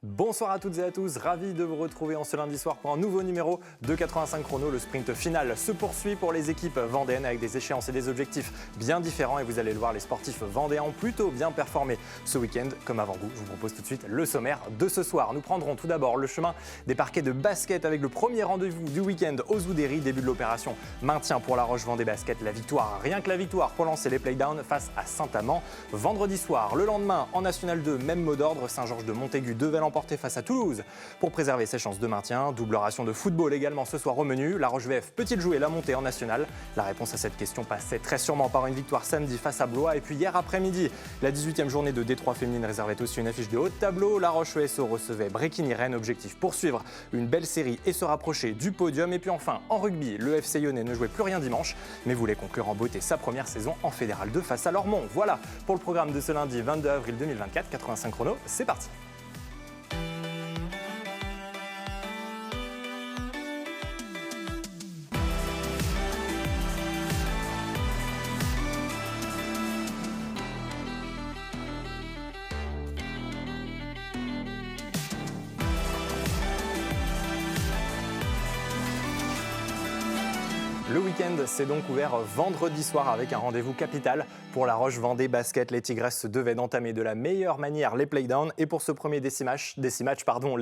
Bonsoir à toutes et à tous, ravi de vous retrouver en ce lundi soir pour un nouveau numéro de 85 chrono. Le sprint final se poursuit pour les équipes vendéennes avec des échéances et des objectifs bien différents. Et vous allez le voir, les sportifs vendéens ont plutôt bien performé ce week-end. Comme avant-goût, je vous propose tout de suite le sommaire de ce soir. Nous prendrons tout d'abord le chemin des parquets de basket avec le premier rendez-vous du week-end aux Oudéry. Début de l'opération maintien pour La Roche-Vendée Basket. La victoire, rien que la victoire pour lancer les playdowns face à Saint-Amand. Vendredi soir, le lendemain en National 2, même mot d'ordre, Saint-Georges de Montaigu devait l'emporter face à Toulouse pour préserver ses chances de maintien. Double ration de football également ce soir au menu. La Roche VF peut-il jouer la montée en nationale? La réponse à cette question passait très sûrement par une victoire samedi face à Blois. Et puis hier après-midi, la 18e journée de Détroit féminine réservait aussi une affiche de haut de tableau. La Roche ESO recevait Bréquigny-Rennes. Objectif poursuivre une belle série et se rapprocher du podium. Et puis enfin, en rugby, le FC Lyonnais ne jouait plus rien dimanche, mais voulait conclure en beauté sa première saison en Fédéral 2 face à Lormont. Voilà pour le programme de ce lundi 22 avril 2024. 85 chrono, c'est parti. Le week-end s'est donc ouvert vendredi soir avec un rendez-vous capital pour La Roche-Vendée Basket. Les Tigresses se devaient d'entamer de la meilleure manière les playdowns. Et pour ce premier décimatch, les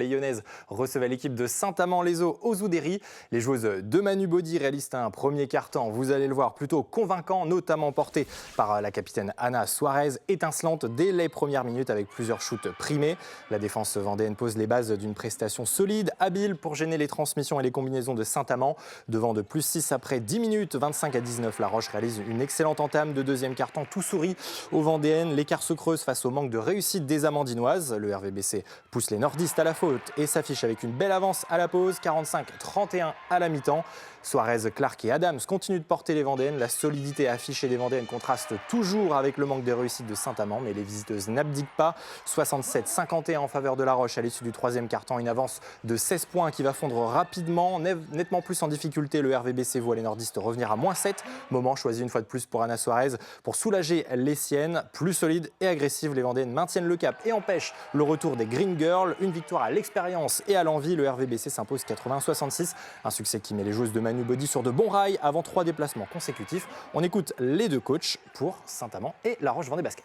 Lyonnaises recevaient l'équipe de Saint-Amand-les-Eaux aux Oudéry. Les joueuses de Manu Body réalisent un premier quart-temps, vous allez le voir, plutôt convaincant, notamment porté par la capitaine Anna Suarez, étincelante dès les premières minutes avec plusieurs shoots primés. La défense vendéenne pose les bases d'une prestation solide, habile pour gêner les transmissions et les combinaisons de Saint-Amand. Devant de plus 6 après 10 minutes, 25-19, La Roche réalise une excellente entame de deuxième quart-temps. Tout sourit aux Vendéennes. L'écart se creuse face au manque de réussite des Amandinoises. Le RVBC pousse les nordistes à la faute et s'affiche avec une belle avance à la pause, 45-31 à la mi-temps. Suarez, Clark et Adams continuent de porter les Vendéennes. La solidité affichée des Vendéennes contraste toujours avec le manque de réussite de Saint-Amand, mais les visiteuses n'abdiquent pas. 67-51 en faveur de La Roche à l'issue du troisième quart-temps. Une avance de 16 points qui va fondre rapidement. Nettement plus en difficulté, le RVBC voit les nordistes revenir à -7. Moment choisi une fois de plus pour Anna Suarez pour soulager les siennes. Plus solides et agressives, les Vendéennes maintiennent le cap et empêchent le retour des Green Girls. Une victoire à l'expérience et à l'envie. Le RVBC s'impose 80-66. Un succès qui met les joueuses de Manu Body sur de bons rails avant 3 déplacements consécutifs. On écoute les deux coachs pour Saint-Amand et La Roche-Vendée Basket.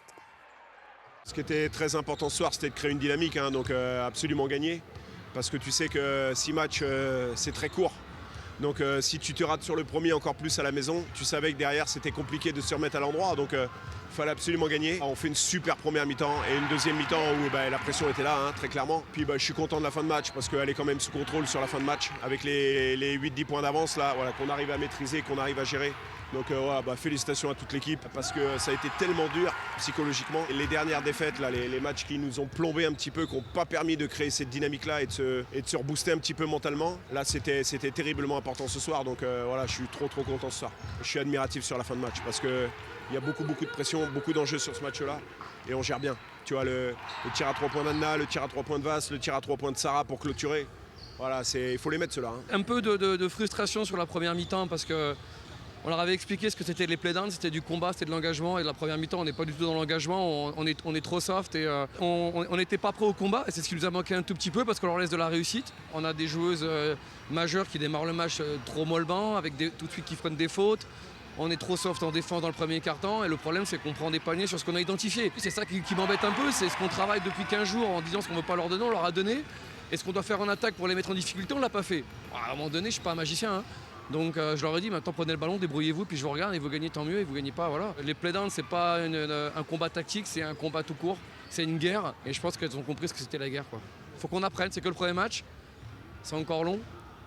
Ce qui était très important ce soir, c'était de créer une dynamique, donc absolument gagner. Parce que tu sais que 6 matchs, c'est très court. Donc si tu te rates sur le premier, encore plus à la maison, tu savais que derrière c'était compliqué de se remettre à l'endroit. Donc il fallait absolument gagner. On fait une super première mi-temps et une deuxième mi-temps où la pression était là, très clairement. Puis je suis content de la fin de match parce qu'elle est quand même sous contrôle sur la fin de match avec les 8-10 points d'avance là, qu'on arrive à maîtriser, qu'on arrive à gérer. Donc félicitations à toute l'équipe parce que ça a été tellement dur psychologiquement. Et les dernières défaites, là, les matchs qui nous ont plombé un petit peu, qui n'ont pas permis de créer cette dynamique-là et de se rebooster un petit peu mentalement, là c'était terriblement important ce soir. Donc je suis trop content ce soir. Je suis admiratif sur la fin de match parce qu'il y a beaucoup de pression, beaucoup d'enjeux sur ce match-là et on gère bien. Tu vois, le tir à 3 points d'Anna, le tir à 3 points de Vasse, le tir à 3 points de Sarah pour clôturer. Voilà, il faut les mettre ceux-là. Un peu de frustration sur la première mi-temps parce que on leur avait expliqué ce que c'était les playdowns, c'était du combat, c'était de l'engagement. Et de la première mi-temps, on n'est pas du tout dans l'engagement, on est trop soft et on n'était pas prêt au combat. Et c'est ce qui nous a manqué un tout petit peu parce qu'on leur laisse de la réussite. On a des joueuses majeures qui démarrent le match trop mollement, avec tout de suite qui prennent des fautes. On est trop soft en défense dans le premier quart-temps et le problème c'est qu'on prend des paniers sur ce qu'on a identifié. C'est ça qui m'embête un peu, c'est ce qu'on travaille depuis 15 jours en disant ce qu'on ne veut pas leur donner, on leur a donné. Et ce qu'on doit faire en attaque pour les mettre en difficulté, on ne l'a pas fait. À un moment donné, je ne suis pas un magicien. Donc je leur ai dit, maintenant prenez le ballon, débrouillez-vous, puis je vous regarde et vous gagnez tant mieux et vous gagnez pas, voilà. Les playdowns, c'est pas un combat tactique, c'est un combat tout court, c'est une guerre et je pense qu'elles ont compris ce que c'était la guerre, quoi. Faut qu'on apprenne, c'est que le premier match, c'est encore long.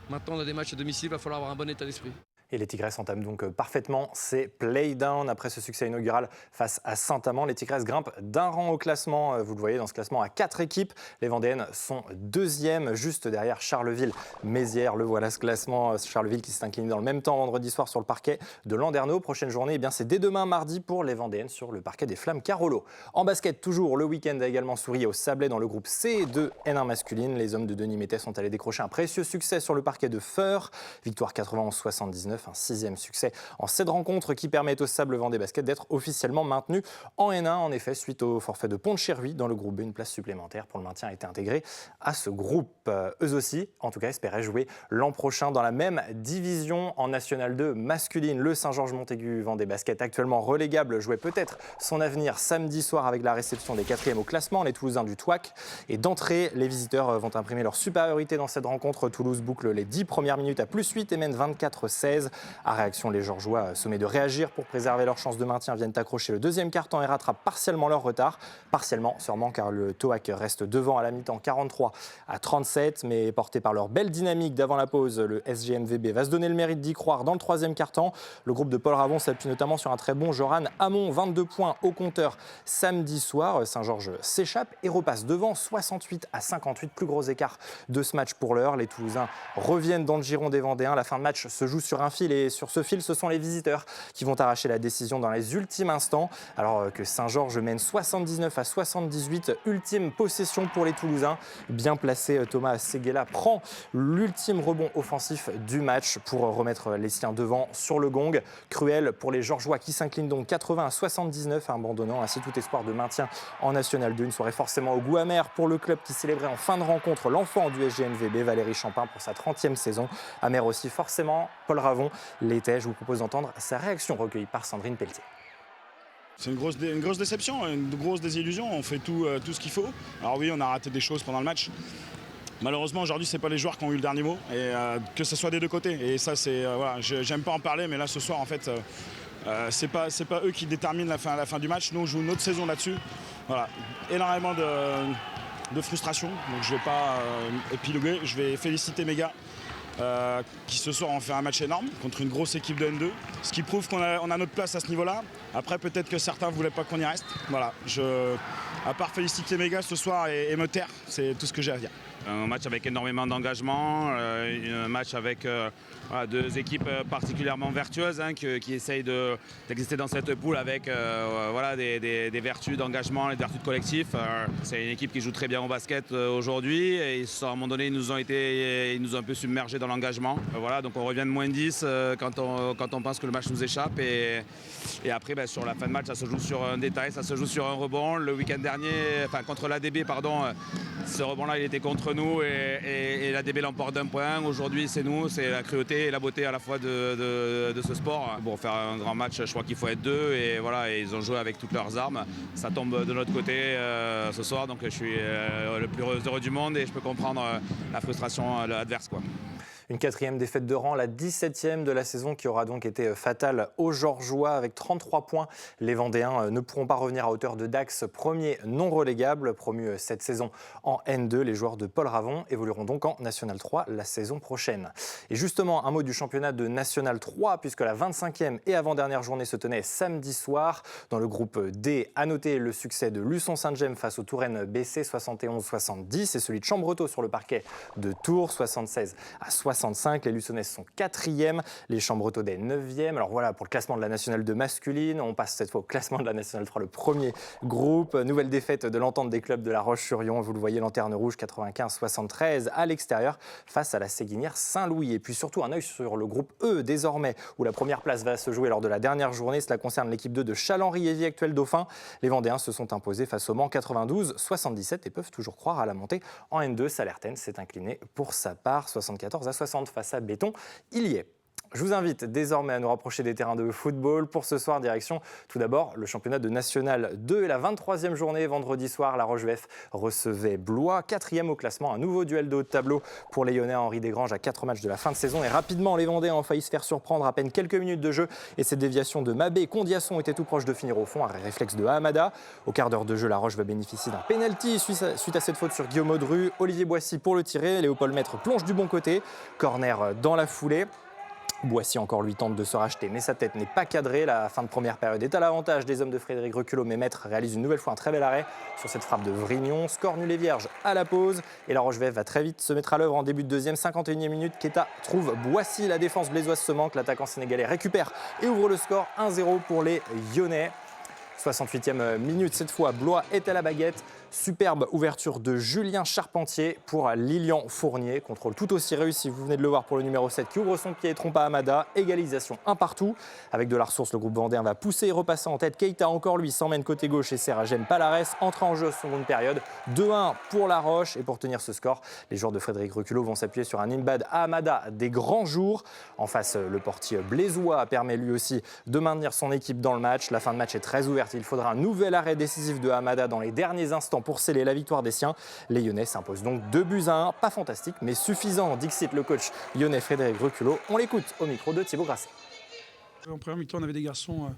Maintenant on a des matchs à domicile, il va falloir avoir un bon état d'esprit. Et les Tigresses entament donc parfaitement ces playdowns. Après ce succès inaugural face à Saint-Amand, les Tigresses grimpent d'un rang au classement. Vous le voyez dans ce classement à 4 équipes. Les Vendéennes sont deuxièmes, juste derrière Charleville-Mézières. Le voilà ce classement. Charleville qui s'est incliné dans le même temps vendredi soir sur le parquet de Landerneau. Prochaine journée, c'est dès demain mardi pour les Vendéennes sur le parquet des Flammes Carolo. En basket, toujours, le week-end a également souri au Sablé dans le groupe C de N1 masculine. Les hommes de Denis Métais sont allés décrocher un précieux succès sur le parquet de Feur. Victoire 91-79. 2019, un 6e succès en 7 rencontres qui permettent au Sable Vendée Basket d'être officiellement maintenu en N1. En effet, suite au forfait de Pont-de-Cherruy dans le groupe B, une place supplémentaire pour le maintien a été intégrée à ce groupe. Eux aussi, en tout cas, espéraient jouer l'an prochain dans la même division en National 2 masculine. Le Saint-Georges-Montaigu Vendée Basket, actuellement relégable, jouait peut-être son avenir samedi soir avec la réception des 4e au classement, les Toulousains du TWAC. Et d'entrée, les visiteurs vont imprimer leur supériorité dans cette rencontre. Toulouse boucle les 10 premières minutes à +8 et mène 24-16. À réaction, les Georgeois, sommés de réagir pour préserver leur chance de maintien, viennent accrocher le deuxième quart-temps et rattrapent partiellement leur retard. Partiellement seulement car le TOAC reste devant à la mi-temps 43-37, mais porté par leur belle dynamique d'avant la pause, le SGMVB va se donner le mérite d'y croire dans le troisième quart-temps. Le groupe de Paul Ravon s'appuie notamment sur un très bon Joran Hamon, 22 points au compteur samedi soir. Saint-Georges s'échappe et repasse devant 68-58, plus gros écart de ce match pour l'heure. Les Toulousains reviennent dans le giron des Vendéens. La fin de match se joue sur un fil et sur ce fil, ce sont les visiteurs qui vont arracher la décision dans les ultimes instants. Alors que Saint-Georges mène 79-78, ultime possession pour les Toulousains. Bien placé, Thomas Seguela prend l'ultime rebond offensif du match pour remettre les siens devant sur le gong. Cruel pour les Georgeois qui s'inclinent donc 80-79, abandonnant ainsi tout espoir de maintien en National 2. Une soirée forcément au goût amer pour le club qui célébrait en fin de rencontre l'enfant du SGMVB, Valérie Champin, pour sa 30e saison. Amer aussi forcément, Paul Ravon l'était. Je vous propose d'entendre sa réaction recueillie par Sandrine Pelletier. C'est une grosse déception, une grosse désillusion. On fait tout ce qu'il faut. Alors oui, on a raté des choses pendant le match. Malheureusement, aujourd'hui, ce n'est pas les joueurs qui ont eu le dernier mot, et que ce soit des deux côtés. Et ça, c'est voilà, j'aime pas en parler, mais là, ce soir, en fait, c'est pas eux qui déterminent la fin du match. Nous, on joue notre saison là-dessus. Voilà, énormément de frustration. Donc, je vais pas épiloguer. Je vais féliciter mes gars qui ce soir ont fait un match énorme contre une grosse équipe de N2. Ce qui prouve qu'on a notre place à ce niveau-là. Après, peut-être que certains ne voulaient pas qu'on y reste. Voilà, à part féliciter mes gars ce soir et me taire, c'est tout ce que j'ai à dire. Un match avec énormément d'engagement, un match avec voilà, deux équipes particulièrement vertueuses qui essayent d'exister dans cette poule avec voilà, des vertus d'engagement, des vertus de collectif. C'est une équipe qui joue très bien au basket aujourd'hui et à un moment donné ils nous ont un peu submergés dans l'engagement. Voilà, donc on revient de moins 10 quand on pense que le match nous échappe et après sur la fin de match ça se joue sur un détail, ça se joue sur un rebond. Le week-end dernier, contre l'ADB ce rebond-là il était contre nous et l'ADB l'emporte d'un point. Aujourd'hui c'est nous, c'est la cruauté et la beauté à la fois de ce sport. Pour faire un grand match, je crois qu'il faut être deux et voilà, et ils ont joué avec toutes leurs armes. Ça tombe de notre côté ce soir, donc je suis le plus heureux du monde et je peux comprendre la frustration adverse, quoi. Une 4e défaite de rang, la 17e de la saison qui aura donc été fatale aux Georgeois avec 33 points. Les Vendéens ne pourront pas revenir à hauteur de Dax, premier non relégable, promu cette saison en N2. Les joueurs de Paul Ravon évolueront donc en National 3 la saison prochaine. Et justement, un mot du championnat de National 3 puisque la 25e et avant-dernière journée se tenait samedi soir. Dans le groupe D, à noter le succès de Luçon-Saint-Gemme face au Touraine BC 71-70 et celui de Chambretot sur le parquet de Tours 76-65. Les Luçonnaises sont 4e, les Chambretaudet 9e. Alors voilà pour le classement de la Nationale 2 masculine. On passe cette fois au classement de la Nationale 3, le premier groupe. Nouvelle défaite de l'entente des clubs de La Roche-sur-Yon. Vous le voyez, Lanterne Rouge 95-73 à l'extérieur face à la Séguinière Saint-Louis. Et puis surtout un œil sur le groupe E désormais où la première place va se jouer lors de la dernière journée. Cela concerne l'équipe 2 de Chalandry-Lévis, actuel dauphin. Les Vendéens se sont imposés face au Mans 92-77 et peuvent toujours croire à la montée en N2. Salertaine s'est incliné pour sa part 74-60 face à Béton. Il y est. Je vous invite désormais à nous rapprocher des terrains de football. Pour ce soir, direction tout d'abord le championnat de National 2 et la 23e journée. Vendredi soir, La Roche-Vef recevait Blois, 4e au classement. Un nouveau duel de haut de tableau pour les Lyonnais. Henri Desgranges à 4 matchs de la fin de saison. Et rapidement, les Vendéens ont failli se faire surprendre à peine quelques minutes de jeu. Et cette déviation de Mabé et Condiasson était tout proche de finir au fond. Un réflexe de Hamada. Au quart d'heure de jeu, La Roche va bénéficier d'un penalty suite à cette faute sur Guillaume Audru. Olivier Boissy pour le tirer. Léopold Maître plonge du bon côté. Corner dans la foulée. Boissy encore lui tente de se racheter, mais sa tête n'est pas cadrée. La fin de première période est à l'avantage des hommes de Frédéric Reculot, mais Maître réalise une nouvelle fois un très bel arrêt sur cette frappe de Vrignon. Score nul et vierge à la pause. Et La Roche-Vef va très vite se mettre à l'œuvre en début de deuxième, 51e minute. Keita trouve Boissy, la défense blésoise se manque. L'attaquant sénégalais récupère et ouvre le score 1-0 pour les Lyonnais. 68e minute, cette fois, Blois est à la baguette. Superbe ouverture de Julien Charpentier pour Lilian Fournier. Contrôle tout aussi réussi, vous venez de le voir pour le numéro 7 qui ouvre son pied et trompe à Amada. Égalisation un partout. Avec de la ressource, le groupe vendéen va pousser et repasser en tête. Keita encore lui s'emmène côté gauche et sert à Gem Palares. Entrée en jeu seconde période. 2-1 pour La Roche. Et pour tenir ce score, les joueurs de Frédéric Reculot vont s'appuyer sur un Imbad à Amada des grands jours. En face, le portier blésois permet lui aussi de maintenir son équipe dans le match. La fin de match est très ouverte. Il faudra un nouvel arrêt décisif de Amada dans les derniers instants pour sceller la victoire des siens. Les Lyonnais s'imposent donc 2-1. Pas fantastique, mais suffisant, dixit le coach lyonnais Frédéric Reculot. On l'écoute au micro de Thibaut Grasset. En première mi-temps, on avait des garçons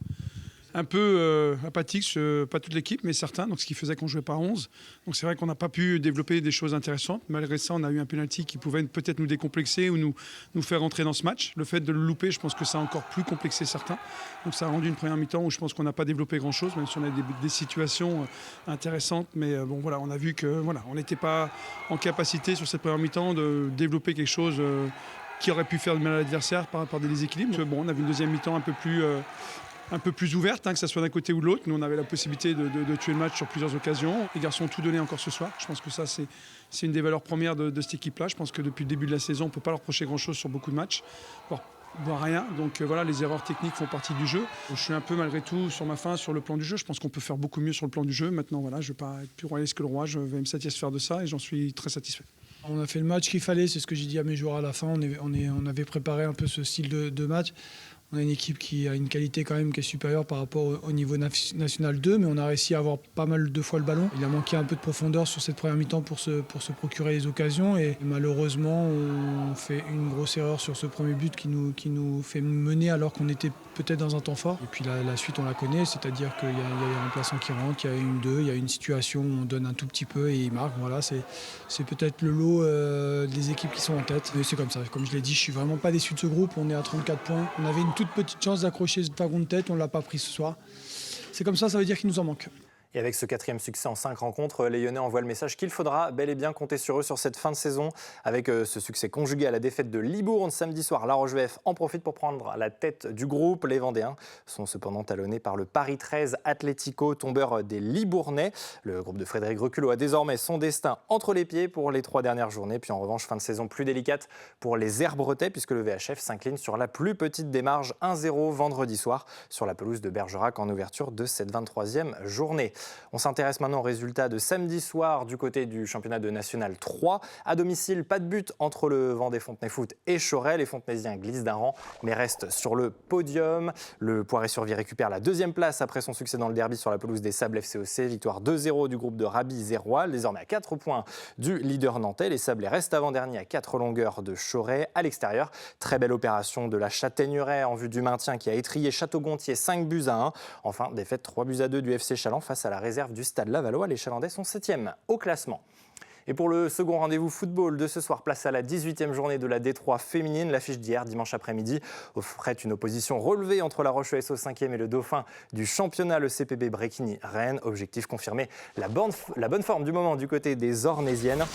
un peu apathiques, pas toute l'équipe, mais certains, donc ce qui faisait qu'on jouait pas à 11. Donc c'est vrai qu'on n'a pas pu développer des choses intéressantes. Malgré ça, on a eu un penalty qui pouvait peut-être nous décomplexer ou nous faire rentrer dans ce match. Le fait de le louper, je pense que ça a encore plus complexé certains. Donc ça a rendu une première mi-temps où je pense qu'on n'a pas développé grand-chose, même si on a des situations intéressantes. Mais bon, voilà, on a vu que on n'était pas en capacité sur cette première mi-temps de développer quelque chose qui aurait pu faire du mal à l'adversaire par des déséquilibres. Bon, on avait une deuxième mi-temps un peu plus ouverte, que ce soit d'un côté ou de l'autre. Nous, on avait la possibilité de tuer le match sur plusieurs occasions. Les garçons ont tout donné encore ce soir. Je pense que ça, c'est une des valeurs premières de cette équipe-là. Je pense que depuis le début de la saison, on ne peut pas leur reprocher grand-chose sur beaucoup de matchs, voire rien. Donc voilà, les erreurs techniques font partie du jeu. Je suis un peu malgré tout sur ma faim sur le plan du jeu. Je pense qu'on peut faire beaucoup mieux sur le plan du jeu. Maintenant, voilà, je ne vais pas être plus royaliste que le roi. Je vais me satisfaire de ça et j'en suis très satisfait. On a fait le match qu'il fallait, c'est ce que j'ai dit à mes joueurs à la fin. On avait préparé un peu ce style de match. On a une équipe qui a une qualité quand même qui est supérieure par rapport au niveau national 2, mais on a réussi à avoir pas mal de fois le ballon. Il a manqué un peu de profondeur sur cette première mi-temps pour se procurer les occasions et malheureusement on fait une grosse erreur sur ce premier but qui nous fait mener alors qu'on était peut-être dans un temps fort. Et puis la suite on la connaît, c'est-à-dire qu'il y a les remplaçants qui rentrent, il y a il y a une situation où on donne un tout petit peu et ils marquent. Voilà, c'est peut-être le lot des équipes qui sont en tête. Mais c'est comme ça, comme je l'ai dit, je suis vraiment pas déçu de ce groupe. On est à 34 points. On avait une toute petite chance d'accrocher ce wagon de tête, on ne l'a pas pris ce soir. C'est comme ça veut dire qu'il nous en manque. Et avec ce 4e succès en 5 rencontres, les Lyonnais envoient le message qu'il faudra bel et bien compter sur eux sur cette fin de saison. Avec ce succès conjugué à la défaite de Libourne samedi soir, La Roche VF en profite pour prendre la tête du groupe. Les Vendéens sont cependant talonnés par le Paris 13 Atlético, tombeur des Libournais. Le groupe de Frédéric Reculot a désormais son destin entre les pieds pour les 3 dernières journées. Puis en revanche, fin de saison plus délicate pour les Herbretais puisque le VHF s'incline sur la plus petite des marges 1-0 vendredi soir sur la pelouse de Bergerac en ouverture de cette 23e journée. On s'intéresse maintenant aux résultats de samedi soir du côté du championnat de National 3. À domicile, pas de but entre le Vendée Fontenay Foot et Chorel. Les Fontenaisiens glissent d'un rang mais restent sur le podium. Le Poiré-sur-Vie récupère la 2e place après son succès dans le derby sur la pelouse des Sables FCOC. Victoire 2-0 du groupe de Raby-Zérois, désormais à 4 points du leader nantais. Les Sablés restent avant-dernier à 4 longueurs de Choret. À l'extérieur, très belle opération de la Châtaigneraie en vue du maintien qui a étrillé Château-Gontier 5-1. Enfin, défaite 3-2 du FC Chaland face à la réserve du Stade Lavallois. Les Chalandais sont 7e au classement. Et pour le second rendez-vous football de ce soir, place à la 18e journée de la D3 féminine. L'affiche d'hier, dimanche après-midi, offrait une opposition relevée entre la Roche ES au 5e et le dauphin du championnat, le CPB Bréquigny-Rennes. Objectif confirmé, la bonne forme du moment du côté des Ornésiennes.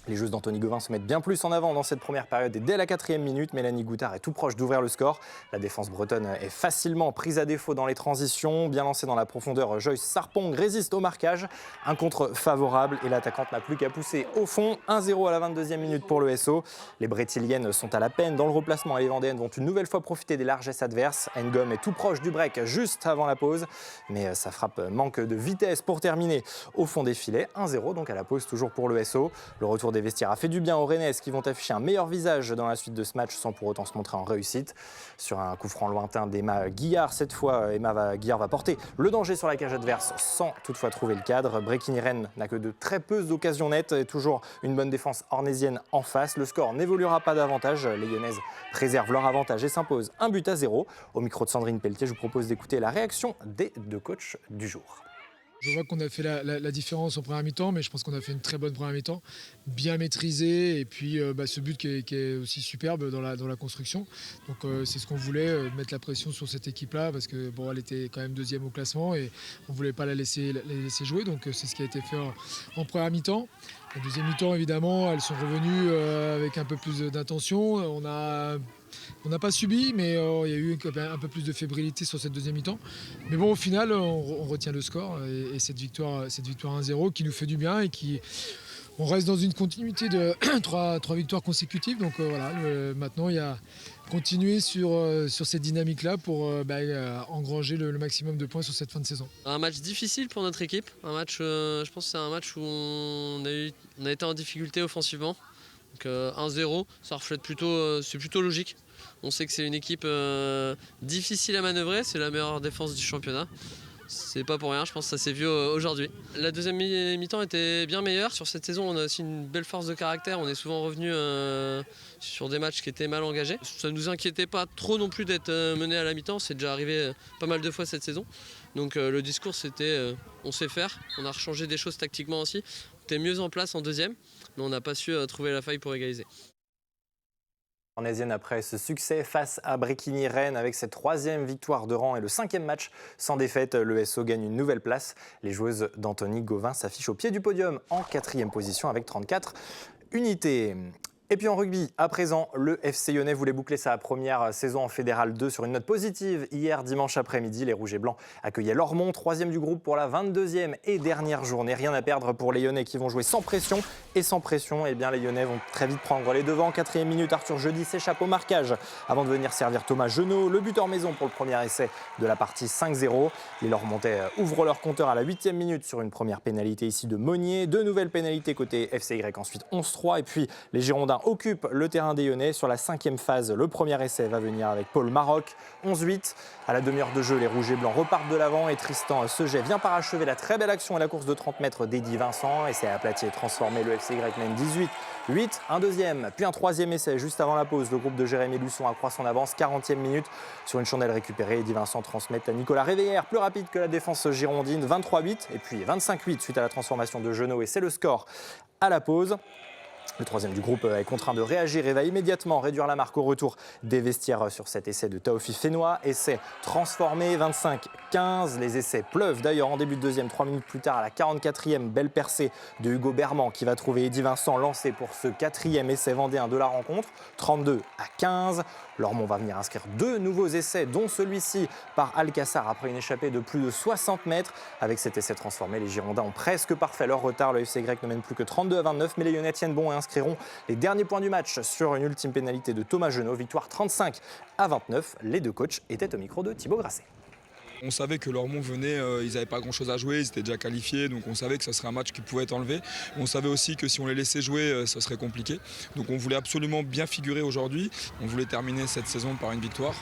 Les joueuses d'Anthony Gauvin se mettent bien plus en avant dans cette première période et dès la 4e minute, Mélanie Goutard est tout proche d'ouvrir le score. La défense bretonne est facilement prise à défaut dans les transitions. Bien lancée dans la profondeur, Joyce Sarpong résiste au marquage. Un contre favorable et l'attaquante n'a plus qu'à pousser au fond. 1-0 à la 22e minute pour le SO. Les Brétiliennes sont à la peine dans le replacement et les Vendéennes vont une nouvelle fois profiter des largesses adverses. Ngom est tout proche du break juste avant la pause. Mais sa frappe manque de vitesse pour terminer au fond des filets. 1-0 donc à la pause toujours pour le SO. Le retour des vestiaires a fait du bien aux Rennaises qui vont afficher un meilleur visage dans la suite de ce match sans pour autant se montrer en réussite. Sur un coup franc lointain d'Emma Guillard, cette fois Guillard va porter le danger sur la cage adverse sans toutefois trouver le cadre. Bréquigny-Rennes n'a que de très peu d'occasions nettes et toujours une bonne défense ornésienne en face. Le score n'évoluera pas davantage. Les Lyonnaises préservent leur avantage et s'imposent 1-0. Au micro de Sandrine Pelletier, je vous propose d'écouter la réaction des 2 coachs du jour. Je vois qu'on a fait la différence en première mi-temps, mais je pense qu'on a fait une très bonne première mi-temps, bien maîtrisée, et puis ce but qui est aussi superbe dans la construction. Donc c'est ce qu'on voulait, mettre la pression sur cette équipe-là, parce que bon, elle était quand même 2e au classement et on ne voulait pas la laisser jouer, donc c'est ce qui a été fait en première mi-temps. La deuxième mi-temps, évidemment, elles sont revenues avec un peu plus d'intention. On a On n'a pas subi, mais il y a eu un peu plus de fébrilité sur cette deuxième mi-temps. Mais bon, au final, on retient le score et cette victoire 1-0 qui nous fait du bien et qui... On reste dans une continuité de 3 victoires consécutives. Donc voilà, maintenant, il y a continuer sur cette dynamique-là pour engranger le maximum de points sur cette fin de saison. Un match difficile pour notre équipe. Un match, je pense que c'est un match où on a été en difficulté offensivement. Donc 1-0, ça reflète c'est plutôt logique. On sait que c'est une équipe difficile à manœuvrer, c'est la meilleure défense du championnat. C'est pas pour rien, je pense que ça s'est vu aujourd'hui. La deuxième mi-temps était bien meilleure. Sur cette saison, on a aussi une belle force de caractère. On est souvent revenu sur des matchs qui étaient mal engagés. Ça ne nous inquiétait pas trop non plus d'être mené à la mi-temps. C'est déjà arrivé pas mal de fois cette saison. Donc le discours, c'était on sait faire. On a rechangé des choses tactiquement aussi. On était mieux en place en deuxième, mais on n'a pas su trouver la faille pour égaliser. Ornésienne après ce succès face à Bréquigny-Rennes avec cette 3e victoire de rang et le 5e match sans défaite. Le SO gagne une nouvelle place. Les joueuses d'Anthony Gauvin s'affichent au pied du podium en 4e position avec 34 unités. Et puis en rugby, à présent, le FC Lyonnais voulait boucler sa première saison en Fédéral 2 sur une note positive. Hier, dimanche après-midi, les Rouges et Blancs accueillaient Lormont, 3e du groupe pour la 22e et dernière journée. Rien à perdre pour les Lyonnais qui vont jouer sans pression. Et sans pression, eh bien, les Lyonnais vont très vite prendre les devants. 4e minute, Arthur Jeudi s'échappe au marquage avant de venir servir Thomas Genot. Le buteur maison pour le premier essai de la partie 5-0. Les Lormontais ouvrent leur compteur à la 8e minute sur une première pénalité ici de Monnier. 2 nouvelles pénalités côté FCY, ensuite 11-3. Et puis les Girondins occupe le terrain des Lyonnais sur la 5e phase. Le premier essai va venir avec Paul Maroc. 11-8. À la demi-heure de jeu, les Rouges et Blancs repartent de l'avant et Tristan Seget vient parachever la très belle action et la course de 30 mètres d'Eddy Vincent. Essai à Platier transformé, le FCY mène 18-8. Un deuxième, puis un 3e essai juste avant la pause. Le groupe de Jérémy Luçon accroît son avance. 40e minute sur une chandelle récupérée. Eddy Vincent transmet à Nicolas Réveillère, plus rapide que la défense girondine. 23-8 et puis 25-8 suite à la transformation de Genot et c'est le score à la pause. Le 3e du groupe est contraint de réagir et va immédiatement réduire la marque au retour des vestiaires sur cet essai de Taofi Fénois. Essai transformé, 25-15. Les essais pleuvent d'ailleurs en début de deuxième. 3 minutes plus tard, à la 44e, belle percée de Hugo Berman qui va trouver Eddy Vincent lancé pour ce 4e essai vendéen de la rencontre. 32-15. Lormont va venir inscrire 2 nouveaux essais, dont celui-ci par Alcassar après une échappée de plus de 60 mètres. Avec cet essai transformé, les Girondins ont presque parfait leur retard. Le FCY ne mène plus que 32-29, mais les Lyonnais tiennent bon et inscriront les derniers points du match sur une ultime pénalité de Thomas Genot. Victoire 35-29. Les 2 coachs étaient au micro de Thibaut Grasset. On savait que Lormont venait, ils n'avaient pas grand chose à jouer, ils étaient déjà qualifiés, donc on savait que ce serait un match qui pouvait être enlevé. On savait aussi que si on les laissait jouer, ce serait compliqué. Donc on voulait absolument bien figurer aujourd'hui. On voulait terminer cette saison par une victoire,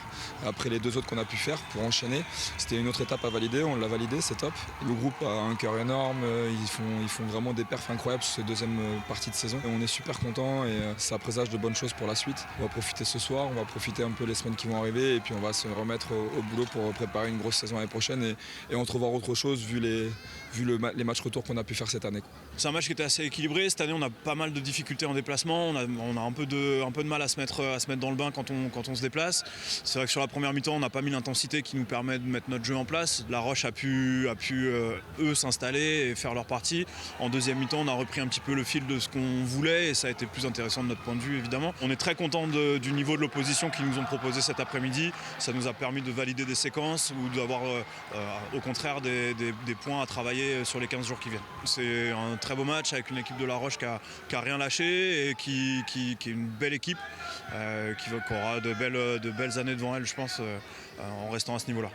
après les 2 autres qu'on a pu faire pour enchaîner. C'était une autre étape à valider, on l'a validé, c'est top. Le groupe a un cœur énorme, ils font vraiment des perfs incroyables sur cette deuxième partie de saison. On est super contents et ça présage de bonnes choses pour la suite. On va profiter ce soir, on va profiter un peu les semaines qui vont arriver et puis on va se remettre au boulot pour préparer une grosse saison l'année prochaine et entrevoir autre chose vu les matchs retour qu'on a pu faire cette année. C'est un match qui était assez équilibré. Cette année, on a pas mal de difficultés en déplacement. On a un peu de mal à se mettre dans le bain quand on se déplace. C'est vrai que sur la première mi-temps, on n'a pas mis l'intensité qui nous permet de mettre notre jeu en place. La Roche a pu eux s'installer et faire leur partie. En deuxième mi-temps, on a repris un petit peu le fil de ce qu'on voulait et ça a été plus intéressant de notre point de vue, évidemment. On est très content du niveau de l'opposition qu'ils nous ont proposé cet après-midi. Ça nous a permis de valider des séquences ou d'avoir au contraire des points à travailler sur les 15 jours qui viennent. C'est un très beau match avec une équipe de La Roche qui a rien lâché et qui est une belle équipe qui aura de belles années devant elle, je pense, en restant à ce niveau-là.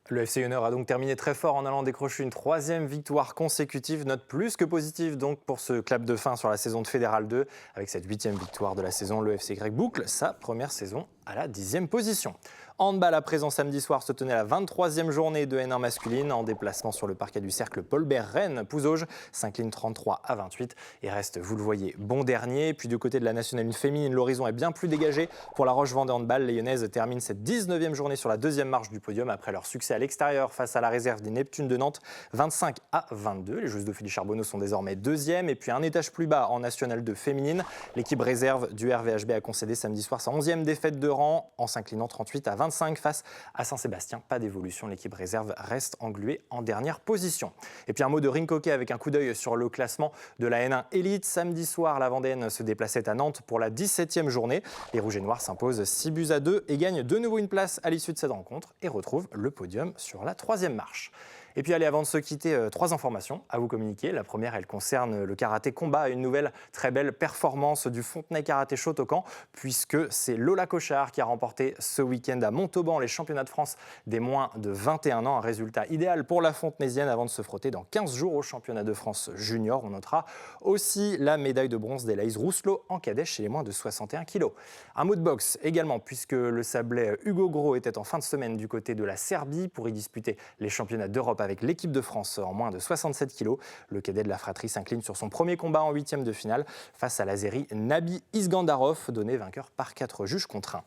Le FC Lyonnais a donc terminé très fort en allant décrocher une 3e victoire consécutive, note plus que positive donc pour ce clap de fin sur la saison de Fédéral 2. Avec cette 8e victoire de la saison, le FCY boucle sa première saison à la 10e position. Handball à présent samedi soir se tenait la 23e journée de N1 masculine en déplacement sur le parquet du cercle Paulbert Rennes. Pouzauges s'incline 33-28 et reste, vous le voyez, bon dernier. Puis du côté de la nationale 1 féminine, l'horizon est bien plus dégagé. Pour la Roche-Vendée Handball, les Lyonnaises terminent cette 19e journée sur la 2e marche du podium après leur succès à l'extérieur face à la réserve des Neptunes de Nantes, 25-22. Les joueuses d'Ophélie Charbonneau sont désormais 2e. Et puis un étage plus bas en nationale 2 féminine, l'équipe réserve du RVHB a concédé samedi soir sa 11e défaite de rang Saint-Laurent en s'inclinant 38-25 face à Saint-Sébastien. Pas d'évolution, l'équipe réserve reste engluée en dernière position. Et puis un mot de rink hockey avec un coup d'œil sur le classement de la N1 Elite. Samedi soir, la Vendéenne se déplaçait à Nantes pour la 17e journée. Les Rouges et Noirs s'imposent 6-2 et gagnent de nouveau une place à l'issue de cette rencontre et retrouvent le podium sur la 3e marche. Et puis allez, avant de se quitter, 3 informations à vous communiquer. La première, elle concerne le karaté combat, une nouvelle très belle performance du Fontenay Karaté Shotokan, puisque c'est Lola Cochard qui a remporté ce week-end à Montauban les championnats de France des moins de 21 ans. Un résultat idéal pour la Fontenaisienne avant de se frotter dans 15 jours au championnat de France junior. On notera aussi la médaille de bronze d'Hélaïse Rousselot en cadet chez les moins de 61 kg. Un mot de boxe également, puisque le Sablais Hugo Gros était en fin de semaine du côté de la Serbie pour y disputer les championnats d'Europe avec l'équipe de France en moins de 67 kg. Le cadet de la fratrie s'incline sur son premier combat en 8e de finale face à l'Azéri Nabi Isgandarov, donné vainqueur par 4 juges contre 1.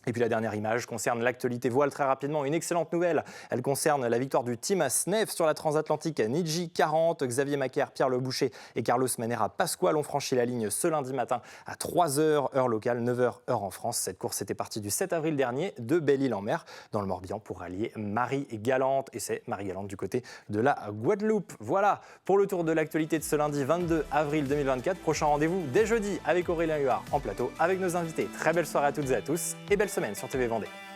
Et puis la dernière image concerne l'actualité voile très rapidement. Une excellente nouvelle, elle concerne la victoire du Team Asnef sur la transatlantique Niji 40. Xavier Macaire, Pierre Le Boucher et Carlos Manera Pascual ont franchi la ligne ce lundi matin à 3h heure locale, 9h heure en France. Cette course était partie du 7 avril dernier de Belle-Île-en-Mer dans le Morbihan pour rallier Marie-Galante. Et c'est Marie-Galante du côté de la Guadeloupe. Voilà pour le tour de l'actualité de ce lundi 22 avril 2024. Prochain rendez-vous dès jeudi avec Aurélien Huard en plateau avec nos invités. Très belle soirée à toutes et à tous et belle semaine sur TV Vendée.